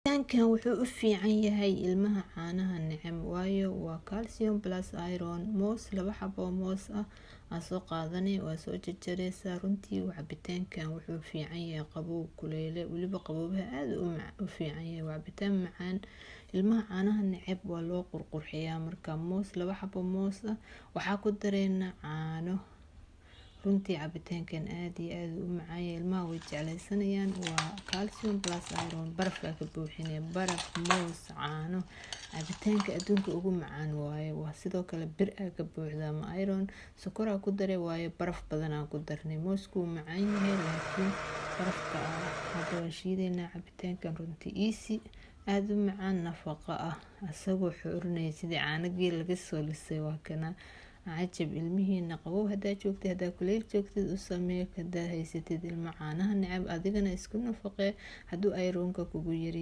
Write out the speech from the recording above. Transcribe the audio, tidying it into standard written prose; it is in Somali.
Cabitaankan wuxuu u fiican yahay ilmaha caanaha neceb waayo waa calcium plus iron. Moos 2 xabo oo moos ah aan soo qaadanay waa soo jarjaraysaa. Runtii cabitaankan wuxuu fiican yahay qabow kuleyle waliba qabowha aad u fiican yahay. Waa cabitaan macaan ilmaha caanaha neceb waa loo qurqurxiyaa. Marka moos 2 xabo moos ah waxaa ku dareena caano. runtii cabitaankan aad iyo aad u macaan yahay ilmaha way jeclaysanayaan. Waa calcium plus iron baraf ka buuxinaya baraf moos caano cabitaanka adduunka ugu macaan waaye. Waa sidoo kale bir ka buuxda ma iron sokor ku daray waaye baraf badan aan ku darnay. Moosku macaan yahay laakiin barafka hadda waa shiideena. Cabitaankan runtii easy aad u macaan nafaqo ah asagoo xurinaya sidii caano geel laga soo lisay. waa kana عجب ilmihiina qabow hadaa joogtid hadaa kuleel joogtid u sameeyo hadaa haysatid ilmo caanaha neceb adigana isku nafaqee haduu ironka kugu yiri